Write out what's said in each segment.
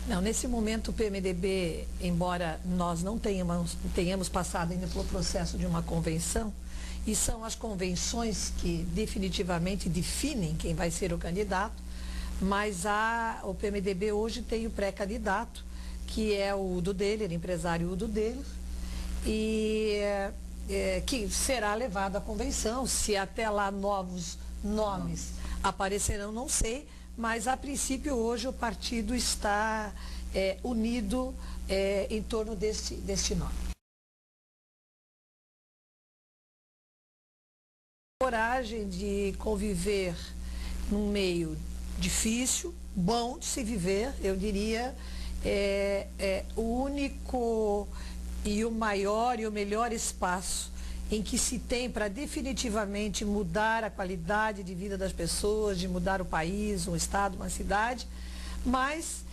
Não, nesse momento o PMDB, embora nós não tenhamos passado ainda pelo processo de uma convenção, e são as convenções que definitivamente definem quem vai ser o candidato, mas o PMDB hoje tem o pré-candidato, que é o Udo Deller, empresário Udo Deller, e que será levado à convenção. Se até lá novos nomes aparecerão, não sei, mas a princípio hoje o partido está unido em torno deste nome. Coragem de conviver num meio difícil, bom de se viver, eu diria, o único e o maior e o melhor espaço em que se tem para definitivamente mudar a qualidade de vida das pessoas, de mudar o país, um estado, uma cidade, mas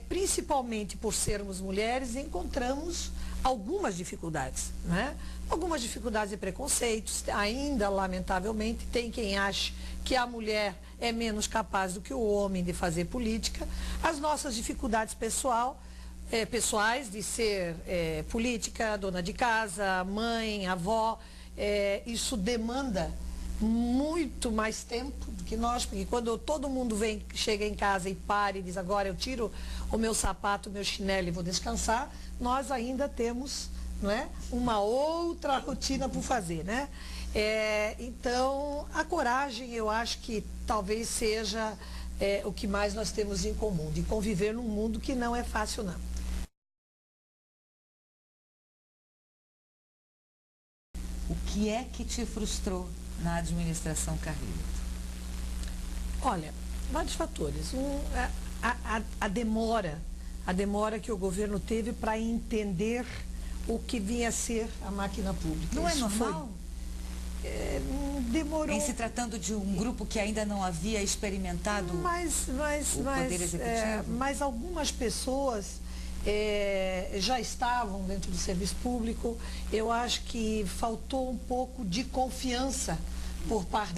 principalmente por sermos mulheres, encontramos algumas dificuldades, né? Algumas dificuldades e preconceitos, ainda lamentavelmente tem quem ache que a mulher é menos capaz do que o homem de fazer política, as nossas dificuldades pessoais de ser política, dona de casa, mãe, avó, isso demanda muito mais tempo do que nós, porque quando todo mundo chega em casa e para e diz agora eu tiro o meu sapato, o meu chinelo e vou descansar, nós ainda temos, não é, uma outra rotina por fazer, né? Então, a coragem eu acho que talvez seja o que mais nós temos em comum, de conviver num mundo que não é fácil não. O que é que te frustrou na administração Carrilho? Olha, vários fatores. A demora que o governo teve para entender o que vinha a ser a máquina pública. Não é normal? Demorou. Em se tratando de um grupo que ainda não havia experimentado o poder executivo? Mas algumas pessoas já estavam dentro do serviço público. Eu acho que faltou um pouco de confiança por parte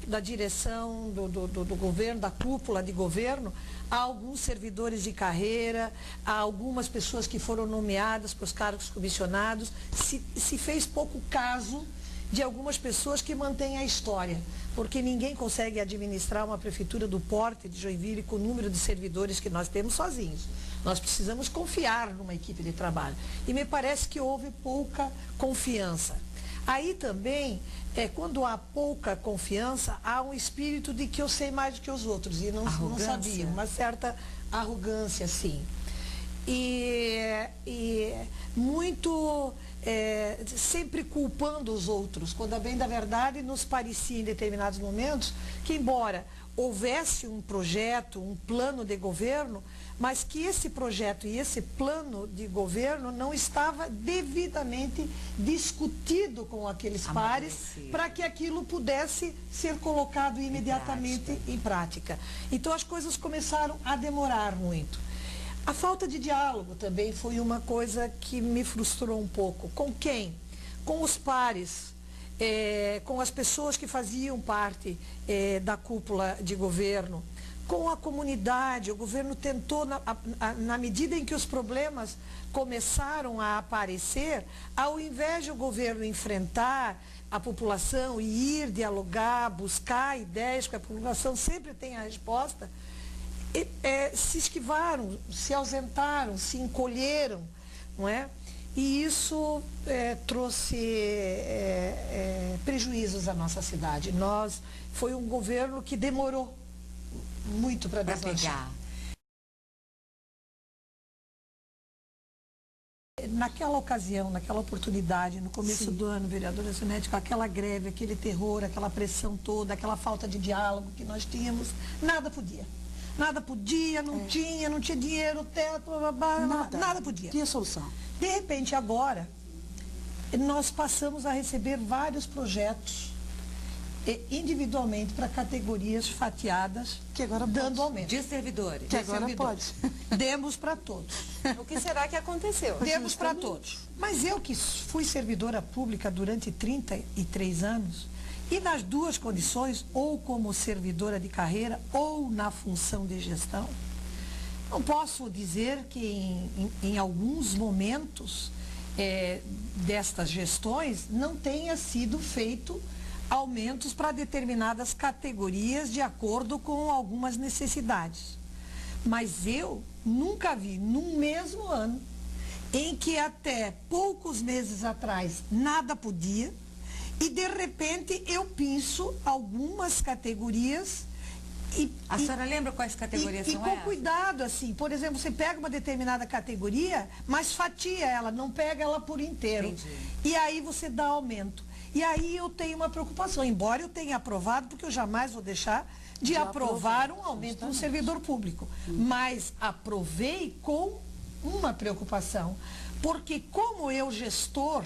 da direção do governo, da cúpula de governo, a alguns servidores de carreira, a algumas pessoas que foram nomeadas para os cargos comissionados. Se fez pouco caso de algumas pessoas que mantêm a história, porque ninguém consegue administrar uma prefeitura do porte de Joinville com o número de servidores que nós temos sozinhos. Nós precisamos confiar numa equipe de trabalho. E me parece que houve pouca confiança. Aí também, quando há pouca confiança, há um espírito de que eu sei mais do que os outros, e não sabia, uma certa arrogância, sim. E muito sempre culpando os outros, quando a bem da verdade nos parecia em determinados momentos que, embora houvesse um projeto, um plano de governo, mas que esse projeto e esse plano de governo não estava devidamente discutido com aqueles pares para que aquilo pudesse ser colocado imediatamente em prática. Então as coisas começaram a demorar muito. A falta de diálogo também foi uma coisa que me frustrou um pouco. Com quem? Com os pares, com as pessoas que faziam parte da cúpula de governo, com a comunidade. O governo tentou, na medida em que os problemas começaram a aparecer, ao invés de o governo enfrentar a população e ir dialogar, buscar ideias, porque a população sempre tem a resposta, se esquivaram, se ausentaram, se encolheram, não é? E isso trouxe prejuízos à nossa cidade. Foi um governo que demorou muito para deslanchar. Naquela ocasião, naquela oportunidade, no começo do ano, vereadora Zunete, com aquela greve, aquele terror, aquela pressão toda, aquela falta de diálogo que nós tínhamos, nada podia. Nada podia, não tinha dinheiro, teto, nada podia. Tinha solução. De repente, agora, nós passamos a receber vários projetos individualmente para categorias fatiadas, que agora dando aumento. De servidores. Que agora pode. Demos para todos. O que será que aconteceu? Demos para todos. Mas eu que fui servidora pública durante 33 anos, e nas duas condições, ou como servidora de carreira, ou na função de gestão, Não posso dizer que em alguns momentos destas gestões não tenha sido feito aumentos para determinadas categorias de acordo com algumas necessidades. Mas eu nunca vi, num mesmo ano, em que até poucos meses atrás nada podia, e de repente eu pinço algumas categorias. A senhora lembra quais categorias são essas? E com cuidado, assim, por exemplo, você pega uma determinada categoria, mas fatia ela, não pega ela por inteiro. Entendi. E aí você dá aumento. E aí eu tenho uma preocupação, embora eu tenha aprovado, porque eu jamais vou deixar de aprovar um aumento no servidor público. Mas aprovei com uma preocupação, porque como eu, gestor,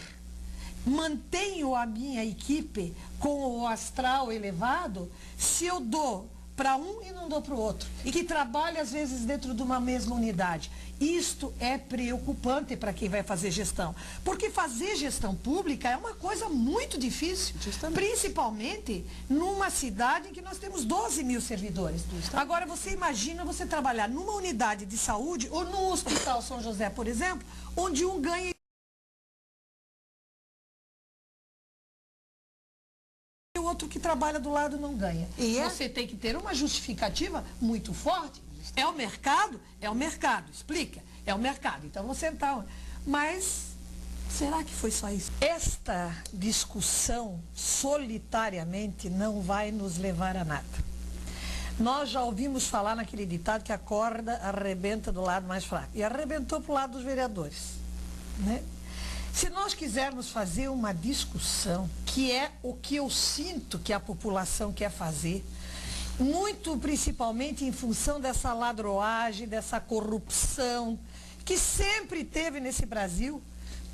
mantenho a minha equipe com o astral elevado, se eu dou para um e não dou para o outro, e que trabalha às vezes dentro de uma mesma unidade. Isto é preocupante para quem vai fazer gestão, porque fazer gestão pública é uma coisa muito difícil, principalmente numa cidade em que nós temos 12 mil servidores. Agora você imagina você trabalhar numa unidade de saúde ou num hospital São José, por exemplo, onde um ganha o outro que trabalha do lado não ganha. Você tem que ter uma justificativa muito forte. É o mercado? É o mercado. Explica. É o mercado. Então você está... Mas será que foi só isso? Esta discussão solitariamente não vai nos levar a nada. Nós já ouvimos falar naquele ditado que a corda arrebenta do lado mais fraco. E arrebentou para o lado dos vereadores, né? Se nós quisermos fazer uma discussão, que é o que eu sinto que a população quer fazer, muito principalmente em função dessa ladroagem, dessa corrupção, que sempre teve nesse Brasil,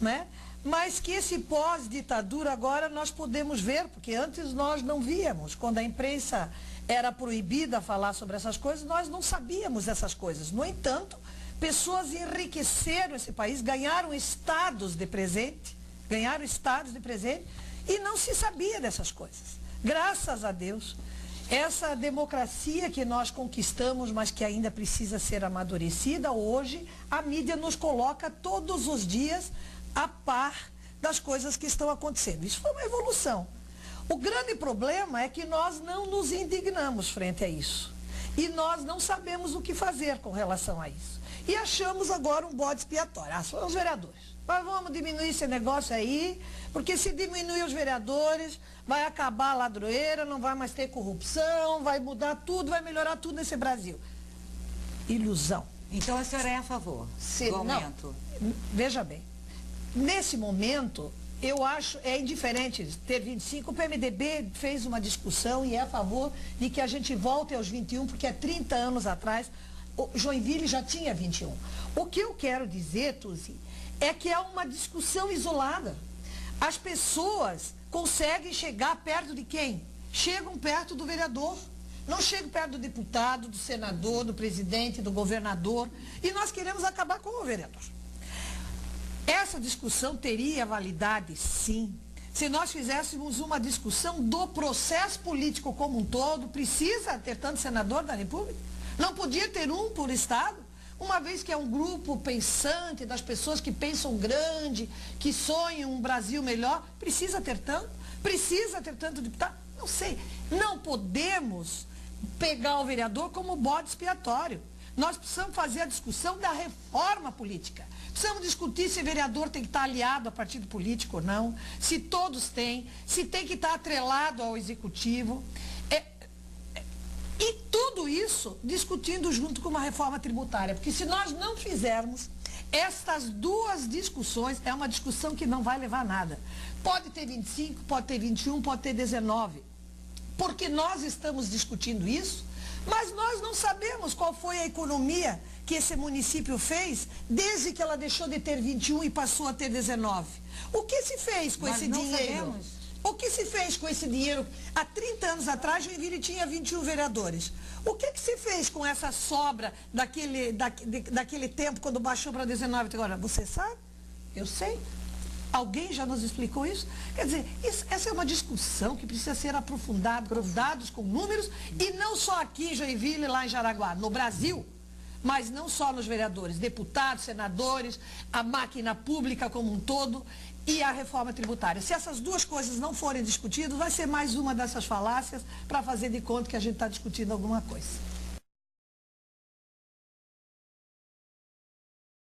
né? Mas que esse pós-ditadura agora nós podemos ver, porque antes nós não víamos. Quando a imprensa era proibida a falar sobre essas coisas, nós não sabíamos dessas coisas. No entanto, pessoas enriqueceram esse país, ganharam estados de presente, e não se sabia dessas coisas. Graças a Deus, essa democracia que nós conquistamos, mas que ainda precisa ser amadurecida, hoje a mídia nos coloca todos os dias a par das coisas que estão acontecendo. Isso foi uma evolução. O grande problema é que nós não nos indignamos frente a isso. E nós não sabemos o que fazer com relação a isso. E achamos agora um bode expiatório. São os vereadores. Mas vamos diminuir esse negócio aí, porque se diminuir os vereadores, vai acabar a ladroeira, não vai mais ter corrupção, vai mudar tudo, vai melhorar tudo nesse Brasil. Ilusão. Então a senhora é a favor do aumento? Não, veja bem, nesse momento, eu acho, é indiferente ter 25, o PMDB fez uma discussão e é a favor de que a gente volte aos 21, porque há 30 anos atrás, Joinville já tinha 21. O que eu quero dizer, Tuzi, é que é uma discussão isolada. As pessoas conseguem chegar perto de quem? Chegam perto do vereador. Não chegam perto do deputado, do senador, do presidente, do governador. E nós queremos acabar com o vereador. Essa discussão teria validade, sim, se nós fizéssemos uma discussão do processo político como um todo. Precisa ter tanto senador da República? Não podia ter um por estado? Uma vez que é um grupo pensante, das pessoas que pensam grande, que sonham um Brasil melhor, precisa ter tanto? Precisa ter tanto deputado? Não sei. Não podemos pegar o vereador como bode expiatório. Nós precisamos fazer a discussão da reforma política. Precisamos discutir se vereador tem que estar aliado a partido político ou não, se todos têm, se tem que estar atrelado ao executivo. E tudo isso discutindo junto com uma reforma tributária, porque se nós não fizermos estas duas discussões, é uma discussão que não vai levar a nada. Pode ter 25, pode ter 21, pode ter 19, porque nós estamos discutindo isso, mas nós não sabemos qual foi a economia que esse município fez desde que ela deixou de ter 21 e passou a ter 19. O que se fez com esse dinheiro? Sabemos. O que se fez com esse dinheiro? Há 30 anos atrás, Joinville tinha 21 vereadores. O que se fez com essa sobra daquele tempo, quando baixou para 19? Agora, você sabe? Eu sei. Alguém já nos explicou isso? Quer dizer, essa é uma discussão que precisa ser aprofundada, com dados, com números, e não só aqui em Joinville, lá em Jaraguá, no Brasil. mas não só nos vereadores, deputados, senadores, a máquina pública como um todo e a reforma tributária. Se essas duas coisas não forem discutidas, vai ser mais uma dessas falácias para fazer de conta que a gente está discutindo alguma coisa.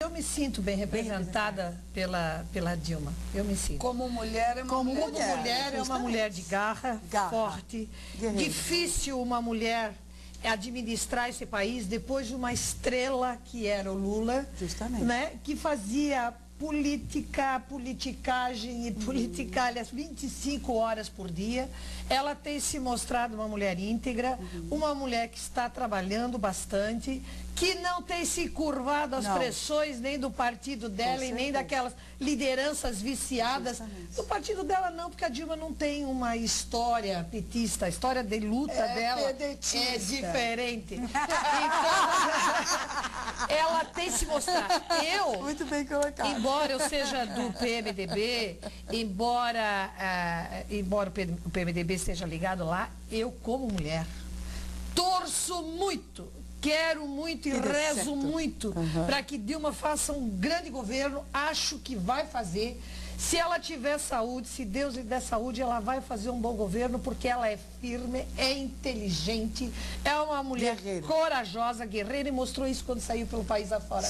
Eu me sinto bem representada pela Dilma. Eu me sinto. Como mulher é uma mulher. Como mulher é uma mulher de garra. Forte. Guerreira. Difícil uma mulher administrar esse país depois de uma estrela que era o Lula. Justamente. Né? Que fazia politicagem e politicalhas 25 horas por dia. Ela tem se mostrado uma mulher íntegra, uma mulher que está trabalhando bastante, que não tem se curvado às pressões nem do partido dela e nem daquelas lideranças viciadas. Do partido dela não, porque a Dilma não tem uma história petista, a história de luta dela é diferente. Então, ela tem se mostrado. Muito bem colocado. Embora eu seja do PMDB, embora o PMDB esteja ligado lá, eu como mulher torço muito, quero muito e rezo muito para que Dilma faça um grande governo. Acho que vai fazer. Se ela tiver saúde, se Deus lhe der saúde, ela vai fazer um bom governo, porque ela é firme, é inteligente, é uma mulher corajosa, guerreira, e mostrou isso quando saiu pelo país afora.